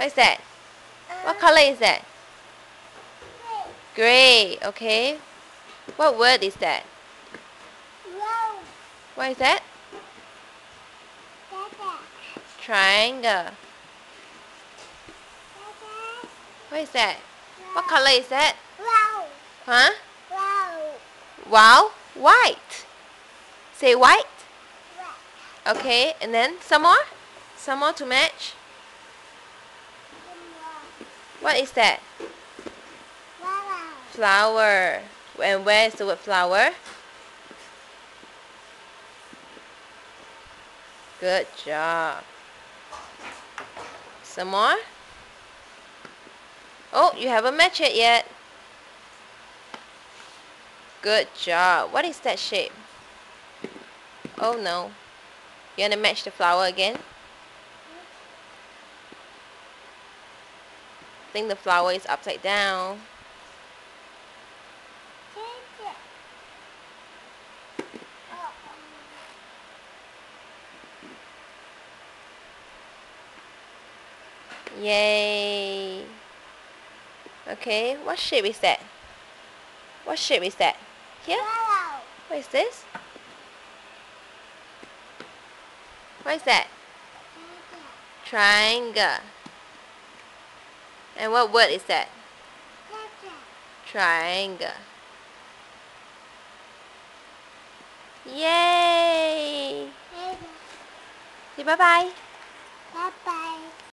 What is that? What color is that? Gray. Okay. What word is that? What is that? Triangle. What is that? What color is that? Huh? Wow. White. Say white. Okay. And then some more? Some more to match? What is that? Flower. And where is the word flower? Good job. Some more? Oh, you haven't matched it yet. Good job. What is that shape? Oh no. You want to match the flower again? I think the flower is upside down. Yay. Okay, what shape is that? What shape is that? Here? What is this? What is that? Triangle. And what word is that? Triangle. Yay! Say bye-bye. Bye-bye.